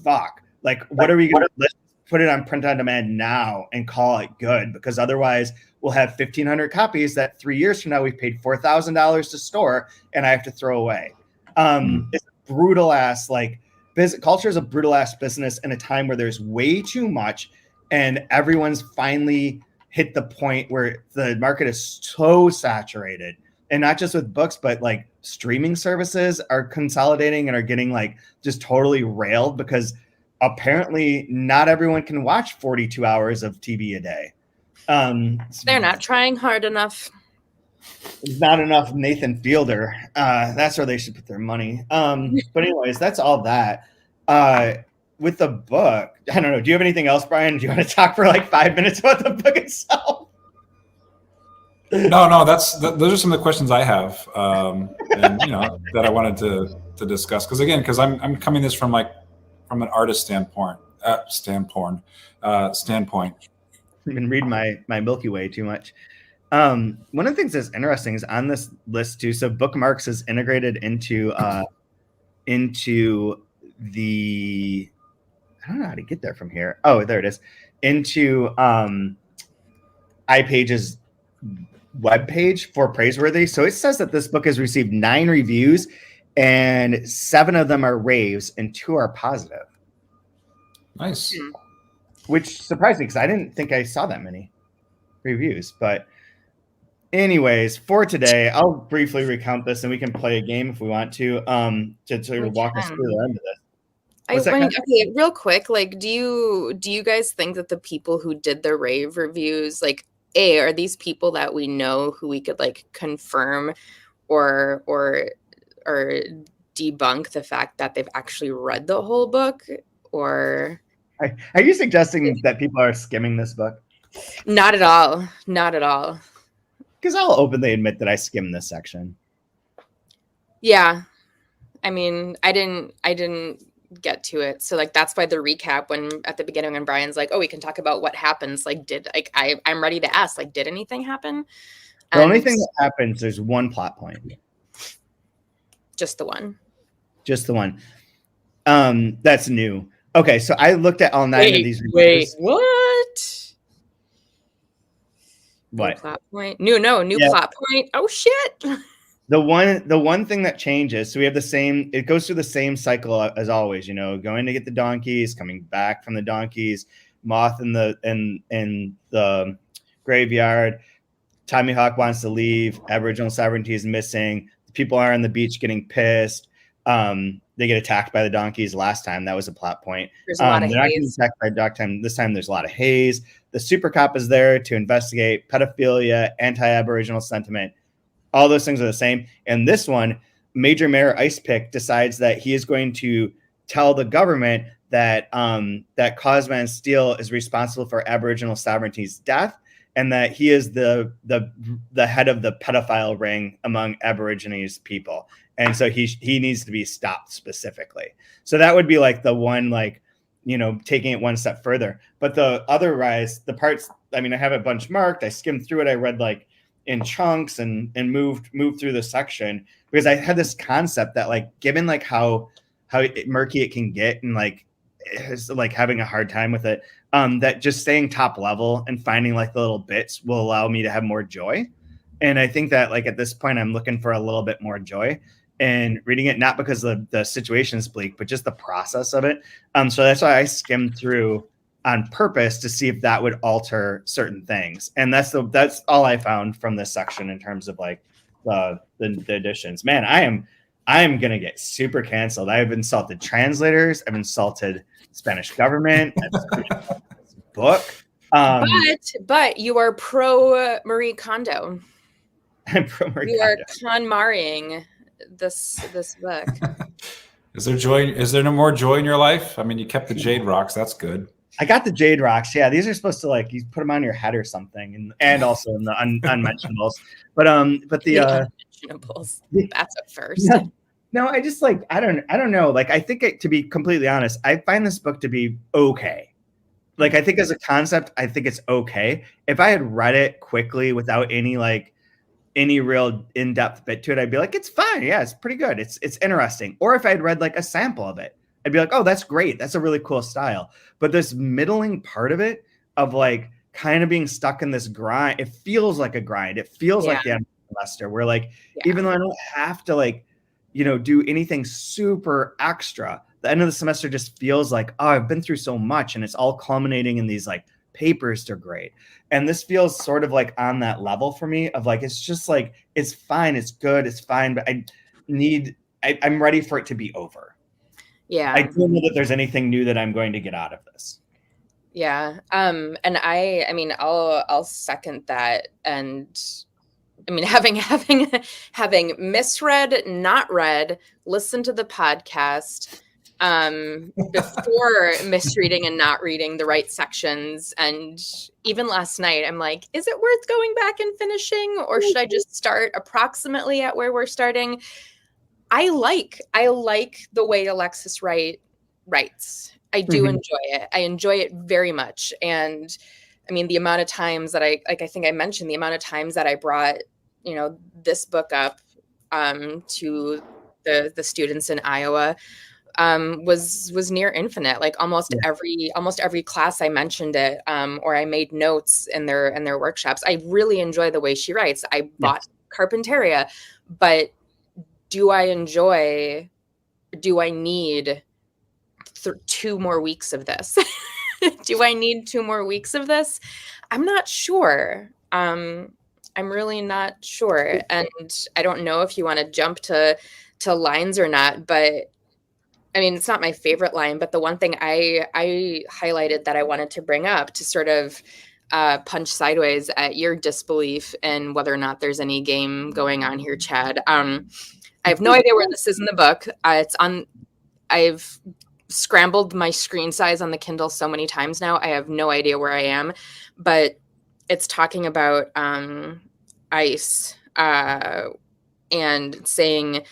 Fuck. Like, what are we going to put it on print on demand now and call it good? Because otherwise we'll have 1,500 copies that 3 years from now we've paid $4,000 to store and I have to throw away. It's a brutal ass, like, culture is a brutal ass business in a time where there's way too much and everyone's finally hit the point where the market is so saturated, and not just with books, but like streaming services are consolidating and are getting like just totally railed because apparently not everyone can watch 42 hours of TV a day. They're not trying hard enough. Not enough Nathan Fielder. That's where they should put their money. But anyways, that's all that. With the book, I don't know. Do you have anything else, Brian? Do you want to talk for like 5 minutes about the book itself? No. Those are some of the questions I have, and that I wanted to discuss. Because I'm coming this from an artist standpoint. I've been reading my Milky Way too much. One of the things that's interesting is on this list too. So bookmarks is integrated into the, I don't know how to get there from here. Oh, there it is. Into iPage's webpage for Praiseworthy. So it says that this book has received 9 reviews and 7 of them are raves and 2 are positive. Nice. Which surprised me because I didn't think I saw that many reviews. But anyways, for today, I'll briefly recount this and we can play a game if we want to walk us through the end of this. Okay, real quick, like, do you guys think that the people who did the rave reviews, like, are these people that we know who we could like confirm or debunk the fact that they've actually read the whole book? Or are you suggesting that people are skimming this book? Not at all. Not at all. Because I'll openly admit that I skimmed this section. Yeah. I mean, I didn't get to it. So like that's why the recap when at the beginning when Brian's like, oh, we can talk about what happens. Like I'm ready to ask, like, did anything happen? The only thing that happens, there's one plot point. Just the one. Just the one. That's new. Okay, so I looked at all 9 of these reviews. Wait, what? What? New plot point? New plot point. Oh shit. The one thing that changes, so we have it goes through the same cycle as always, going to get the donkeys, coming back from the donkeys, Moth in the graveyard, Tommy Hawk wants to leave, Aboriginal sovereignty is missing, people are on the beach getting pissed, they get attacked by the donkeys last time. That was a plot point. There's a lot of they're not getting attacked by dog time. This time there's a lot of haze. The super cop is there to investigate pedophilia, anti-Aboriginal sentiment. All those things are the same. And this one, Major Mayor Icepick decides that he is going to tell the government that that Cosman Steele is responsible for Aboriginal sovereignty's death, and that he is the head of the pedophile ring among Aborigines people. And so he needs to be stopped specifically. So that would be like the one, like, taking it one step further. But the otherwise, the parts, I mean, I have a bunch marked. I skimmed through it. I read like in chunks and moved through the section because I had this concept that, like, given like how murky it can get and like it's like having a hard time with it, that just staying top level and finding like the little bits will allow me to have more joy. And I think that, like, at this point, I'm looking for a little bit more joy and reading it, not because the situation is bleak, but just the process of it. So that's why I skimmed through on purpose to see if that would alter certain things. And that's all I found from this section in terms of like the additions. Man, I am going to get super canceled. I've insulted translators. I've insulted Spanish government. I've insulted this book. But you are pro Marie Kondo. I'm pro Marie Kondo. You are con-marring this book. Is there joy? Is there no more joy in your life? I mean, you kept the jade rocks. That's good. I got the jade rocks. Yeah, these are supposed to, like, you put them on your head or something, and also in the unmentionables. But the unmentionables. That's a first. No, I just, like, I don't know. Like, I think to be completely honest, I find this book to be okay. Like, I think as a concept, I think it's okay. If I had read it quickly without any real in-depth bit to it, I'd be like, it's fine. Yeah, it's pretty good. It's interesting. Or if I had read like a sample of it, I'd be like, oh, that's great. That's a really cool style. But this middling part of it, of like kind of being stuck in this grind, it feels like a grind. It feels like the end of the semester where, like, even though I don't have to, like, do anything super extra, the end of the semester just feels like, oh, I've been through so much and it's all culminating in these like papers to grade. And this feels sort of like on that level for me of like, it's just like, it's fine. It's good. It's fine. But I'm ready for it to be over. Yeah. I don't know that there's anything new that I'm going to get out of this. Yeah. And I mean, I'll second that. And I mean, having misread, not read, listened to the podcast, before misreading and not reading the right sections. And even last night, I'm like, is it worth going back and finishing, or should I just start approximately at where we're starting? I like the way Alexis writes. I do enjoy it. I enjoy it very much. And I mean, the amount of times that I think I mentioned the amount of times that I brought, this book up, to the students in Iowa, was near infinite. Like almost every class I mentioned it, or I made notes in their workshops. I really enjoy the way she writes. I bought Carpentaria, but do I need 2 more weeks of this? Do I need 2 more weeks of this? I'm not sure. I'm really not sure. And I don't know if you want to jump to lines or not, but I mean, it's not my favorite line, but the one thing I highlighted that I wanted to bring up to sort of punch sideways at your disbelief in whether or not there's any game going on here, Chad. I have no idea where this is in the book. I've scrambled my screen size on the Kindle so many times now. I have no idea where I am, but it's talking about ice and saying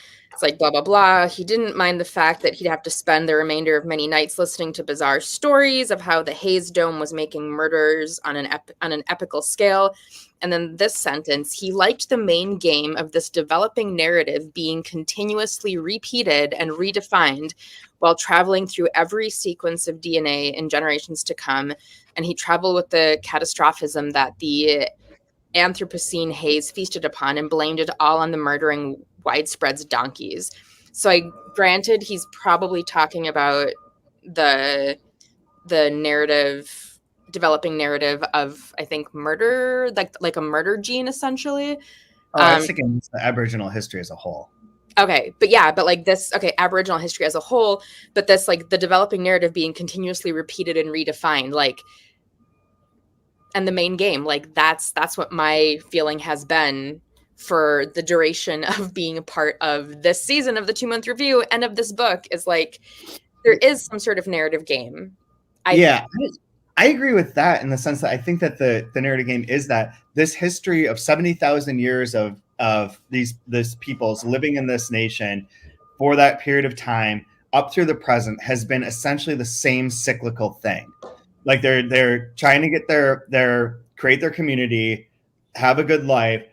It's like blah, blah, blah. He didn't mind the fact that he'd have to spend the remainder of many nights listening to bizarre stories of how the Hayes Dome was making murders on an epical scale. And then this sentence, he liked the main game of this developing narrative being continuously repeated and redefined while traveling through every sequence of DNA in generations to come. And he traveled with the catastrophism that the Anthropocene haze feasted upon and blamed it all on the murdering widespreads donkeys. So granted, he's probably talking about the developing narrative of, I think, murder, like a murder gene, essentially. I was thinking the Aboriginal history as a whole. Okay, but like this, Aboriginal history as a whole, but this, like, the developing narrative being continuously repeated and redefined, like, and the main game, like, that's what my feeling has been for the duration of being a part of this season of the 2-month review and of this book, is like, there is some sort of narrative game. I agree with that in the sense that I think that the narrative game is that this history of 70,000 years of these peoples living in this nation for that period of time up through the present has been essentially the same cyclical thing. Like they're trying to get create their community, have a good life.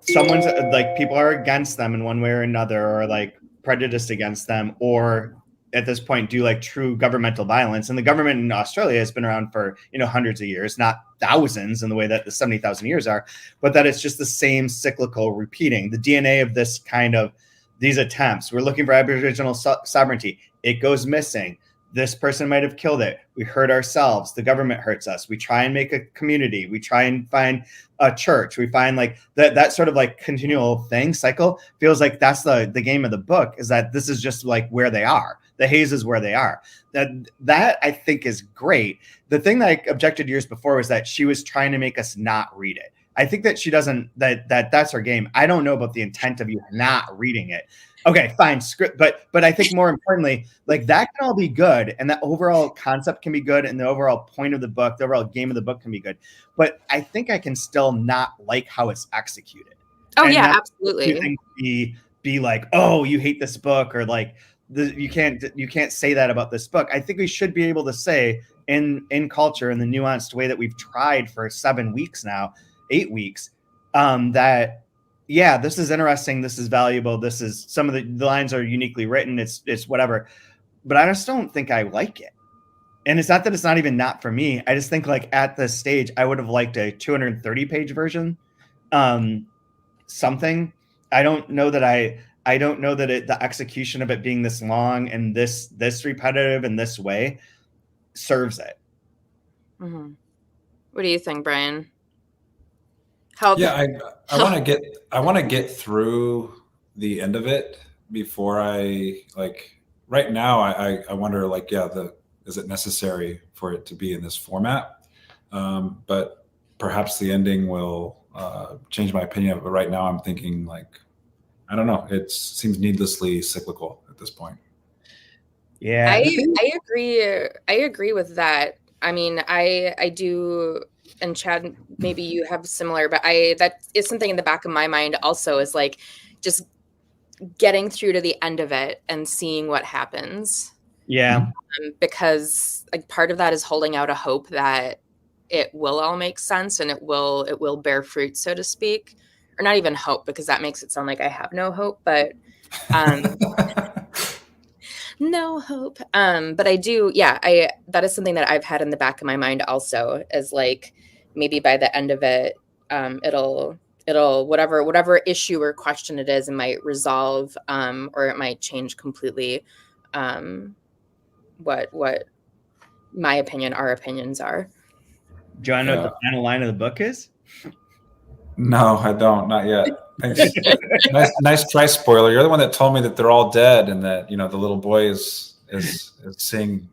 Someone's like, people are against them in one way or another, or like prejudiced against them, or at this point do like true governmental violence. And the government in Australia has been around for, hundreds of years, not thousands in the way that the 70,000 years are, but that it's just the same cyclical repeating. The DNA of this kind of these attempts, we're looking for Aboriginal sovereignty. It goes missing. This person might have killed it. We hurt ourselves. The government hurts us. We try and make a community. We try and find a church. We find like that sort of like continual cycle feels like that's the game of the book, is that this is just like where they are. The Hayes is where they are. That I think is great. The thing that I objected years before was that she was trying to make us not read it. I think that she doesn't, that's her game. I don't know about the intent of you not reading it. Okay, fine, script, but I think more importantly, like that can all be good, and that overall concept can be good, and the overall point of the book, the overall game of the book can be good. But I think I can still not like how it's executed. Oh, and yeah, absolutely. Be like, oh, you hate this book, or like you can't say that about this book. I think we should be able to say in culture, in the nuanced way that we've tried for 7 weeks now, 8 weeks, that. Yeah, this is interesting. This is valuable. This is, some of the lines are uniquely written. It's whatever, but I just don't think I like it. And it's not that it's not even not for me. I just think like at this stage, I would have liked a 230-page version. Something. I don't know that the execution of it being this long and this repetitive in this way serves it. Mm-hmm. What do you think, Brian? I want to get through the end of it before I like. Right now, I wonder like, is it necessary for it to be in this format? But perhaps the ending will change my opinion. But right now, I'm thinking like, I don't know. It seems needlessly cyclical at this point. Yeah, I agree with that. I mean, I do. And Chad, maybe you have similar, but that is something in the back of my mind also, is like just getting through to the end of it and seeing what happens. Yeah. Because like part of that is holding out a hope that it will all make sense and it will bear fruit, so to speak. Or not even hope, because that makes it sound like I have no hope, but no hope. But I do, that is something that I've had in the back of my mind also, as like maybe by the end of it, it'll whatever issue or question it is, it might resolve, or it might change completely what my opinion, our opinions are. Do you want to know what the final line of the book is? No, I don't. Not yet. nice try, spoiler. You're the one that told me that they're all dead, and that the little boy is seeing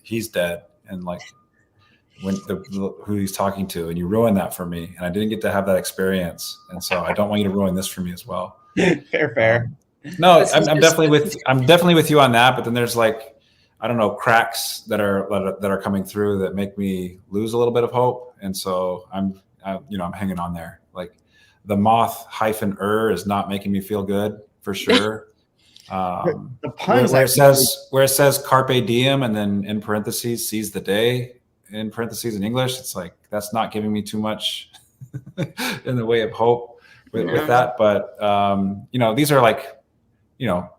he's dead, and like when who he's talking to, and you ruined that for me, and I didn't get to have that experience, and so I don't want you to ruin this for me as well. Fair. No, I'm definitely with you on that, but then there's like, I don't know, cracks that are coming through that make me lose a little bit of hope, and so I'm hanging on there. Like the moth -er is not making me feel good for sure. The puns where it says carpe diem and then in parentheses seize the day in parentheses in English. It's like that's not giving me too much in the way of hope with that. But these are like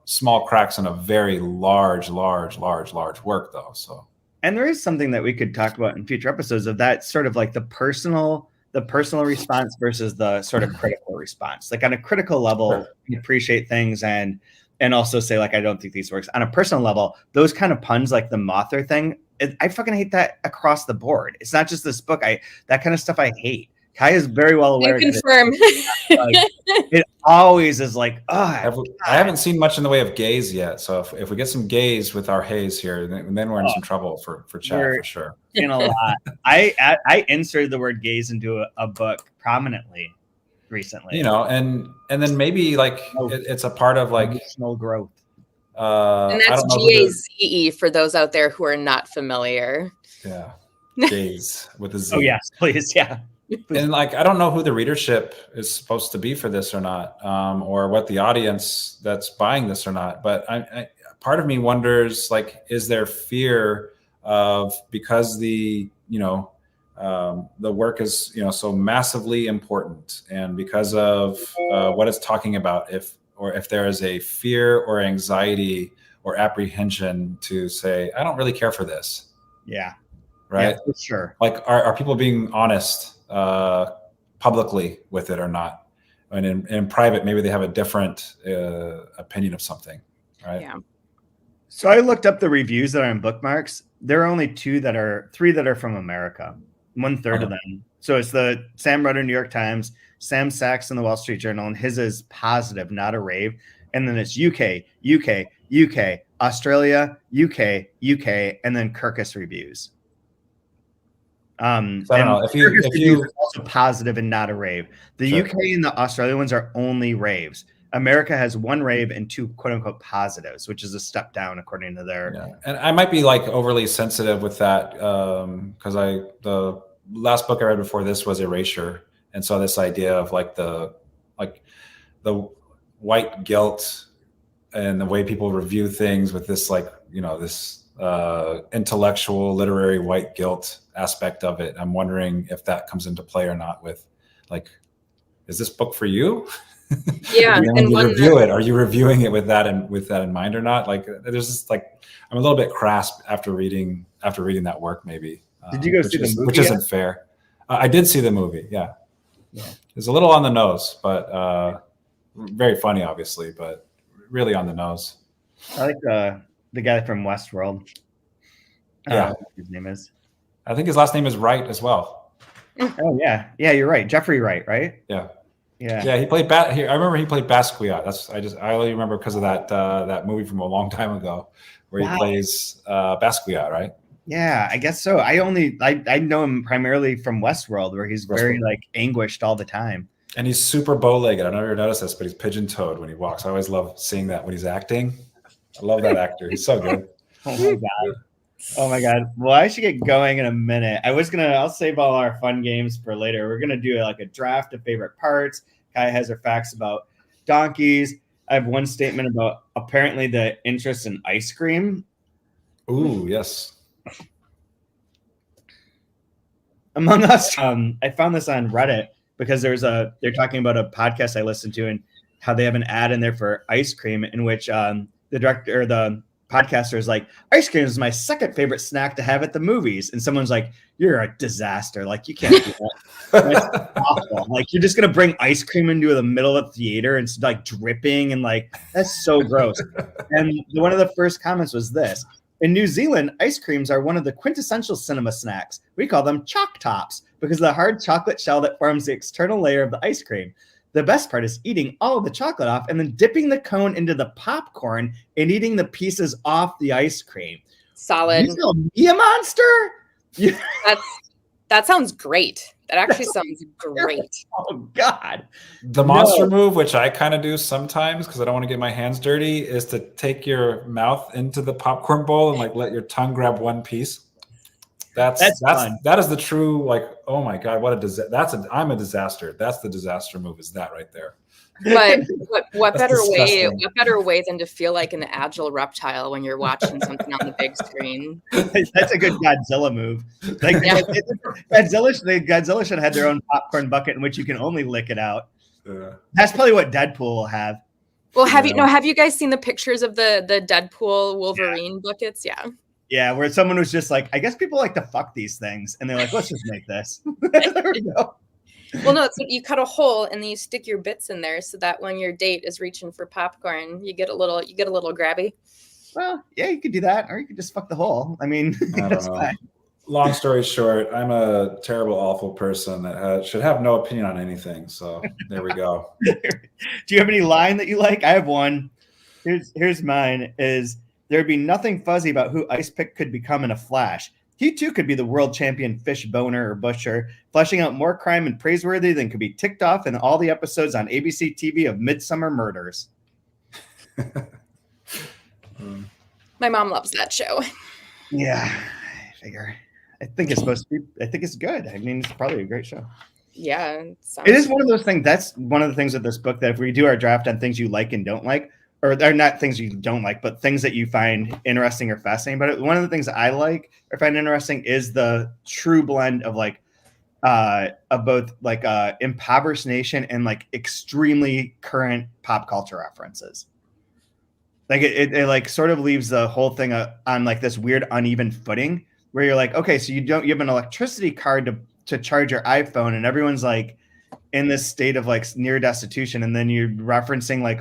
small cracks in a very large work though. So, and there is something that we could talk about in future episodes of that sort of like the personal response versus the sort of critical response. Like on a critical level, you appreciate things and also say like, I don't think these works. On a personal level, those kind of puns like the Mothra thing, I fucking hate that across the board. It's not just this book. That kind of stuff I hate. Kai is very well aware. I confirm. It always is like, I haven't seen much in the way of gays yet. So if we get some gays with our haze here, then we're in some trouble for chat for sure. In a lot. I inserted the word gays into a book prominently recently. And then maybe like it's a part of like emotional growth. And that's GAZE for those out there who are not familiar. Yeah. Gays with a Z. Oh yes, please. Yeah. And like, I don't know who the readership is supposed to be for this or not, or what the audience that's buying this or not. But part of me wonders, like, is there fear of, because the work is, so massively important, and because of what it's talking about, if there is a fear or anxiety or apprehension to say, I don't really care for this. Yeah. Right. Yeah, for sure. Like, are people being honest publicly with it or not? And in private, maybe they have a different opinion of something, right? Yeah. So I looked up the reviews that are in bookmarks. There are only three that are from America. 1/3 of them. So it's the Sam Rudder New York Times, Sam Sachs in the Wall Street Journal, and his is positive, not a rave. And then it's UK, Australia, UK, and then Kirkus reviews. So I don't know if you also positive and not a rave. The UK and the Australian ones are only raves. America has 1 rave and 2 quote unquote positives, which is a step down according to their. Yeah. And I might be like overly sensitive with that because the last book I read before this was Erasure, and so this idea of like the white guilt and the way people review things with this this intellectual literary white guilt aspect of it. I'm wondering if that comes into play or not with like, is this book for you? Yeah. And when you review it, are you reviewing it with that in mind or not? Like there's just like, I'm a little bit crass after reading that work maybe. Did you go see the movie? Which isn't fair. I did see the movie. Yeah. It's a little on the nose, but very funny obviously, but really on the nose. I like the guy from Westworld. Yeah. His name is. I think his last name is Wright as well. Oh yeah, you're right. Jeffrey Wright, right? Yeah. Yeah. He played I remember he played Basquiat. I only remember because of that movie from a long time ago where he plays Basquiat, right? Yeah, I guess so. I know him primarily from Westworld, where he's very like anguished all the time. And he's super bow-legged. I don't know if you noticed this, but he's pigeon-toed when he walks. I always love seeing that when he's acting. I love that actor. He's so good. Oh my god. Well, I should get going in a minute. I'll save all our fun games for later. We're gonna do like a draft of favorite parts. Kai has her facts about donkeys. I have one statement about apparently the interest in ice cream. Ooh, yes. Among us, I found this on Reddit because they're talking about a podcast I listened to and how they have an ad in there for ice cream in which the director or the podcaster is like, ice cream is my second favorite snack to have at the movies. And someone's like, you're a disaster. Like, you can't do that. That's awful. Like, you're just going to bring ice cream into the middle of the theater and it's like dripping and like, that's so gross. And one of the first comments was this. In New Zealand, ice creams are one of the quintessential cinema snacks. We call them chalk tops because of the hard chocolate shell that forms the external layer of the ice cream. The best part is eating all of the chocolate off and then dipping the cone into the popcorn and eating the pieces off the ice cream. Solid. You call me a monster? That sounds great. That actually sounds great. Oh, God. The monster move, which I kind of do sometimes because I don't want to get my hands dirty, is to take your mouth into the popcorn bowl and like let your tongue grab one piece. That is the true, like, oh my God, what a disaster. I'm a disaster. That's the disaster move, is that right there. But what That's disgusting. what better way than to feel like an agile reptile when you're watching something on the big screen? That's a good Godzilla move. Like Godzilla should have had their own popcorn bucket in which you can only lick it out. That's probably what Deadpool will have. Well, have you guys seen the pictures of the Deadpool Wolverine buckets? Yeah. Yeah, where someone was just like, I guess people like to fuck these things, and they're like, let's just make this. There we go. Well, no, it's like you cut a hole and then you stick your bits in there so that when your date is reaching for popcorn, you get a little grabby. Well, yeah, you could do that, or you could just fuck the hole. I mean, that's fine. Long story short, I'm a terrible, awful person that should have no opinion on anything. So there we go. Do you have any line that you like? I have one. Here's mine. Is there'd be nothing fuzzy about who Ice Pick could become in a flash. He too could be the world champion fish boner or butcher, fleshing out more crime and praiseworthy than could be ticked off in all the episodes on ABC TV of Midsummer Murders. My mom loves that show. Yeah, I figure. I think it's supposed to be. I think it's good. I mean, it's probably a great show. Yeah, it is one of those things. That's one of the things with this book that if we do our draft on things you like and don't like, or they're not things you don't like, but things that you find interesting or fascinating. But one of the things I like or find interesting is the true blend of like of both like impoverished nation and like extremely current pop culture references. Like it like sort of leaves the whole thing on like this weird uneven footing where you're like, okay, so you have an electricity card to charge your iPhone, and everyone's like in this state of like near destitution, and then you're referencing like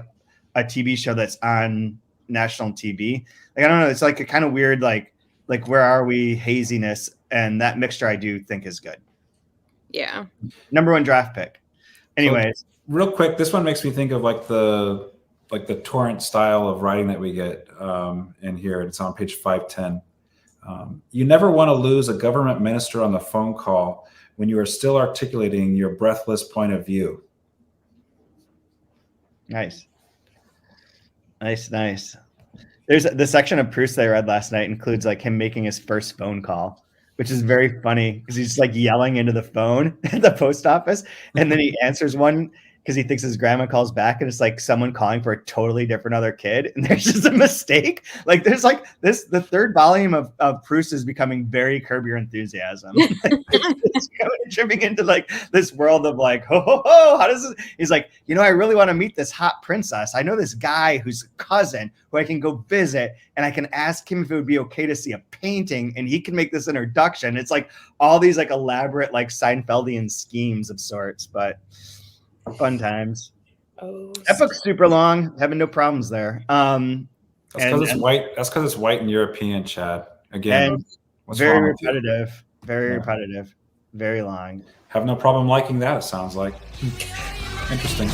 a TV show that's on national TV. Like, I don't know. It's like a kind of weird, like where are we haziness. And that mixture I do think is good. Yeah. Number one draft pick. Anyways. So, real quick. This one makes me think of like the torrent style of writing that we get in here. It's on page 510. You never want to lose a government minister on the phone call when you are still articulating your breathless point of view. Nice. There's the section of Proust that I read last night includes like him making his first phone call, which is very funny because he's just like yelling into the phone at the post office, and then he answers one because he thinks his grandma calls back, and it's like someone calling for a totally different other kid, and there's just a mistake. Like there's like this, the third volume of Proust is becoming very Curb Your Enthusiasm. It's kind of tripping into like this world of like, how does this? He's like, I really want to meet this hot princess. I know this guy who's a cousin who I can go visit, and I can ask him if it would be okay to see a painting, and he can make this introduction. It's like all these like elaborate like Seinfeldian schemes of sorts, but fun times. That book's super long. Having no problems there. That's because it's white. That's because it's white and European, Chad. Again, very repetitive. Very repetitive. Very long. Have no problem liking that. It sounds like interesting.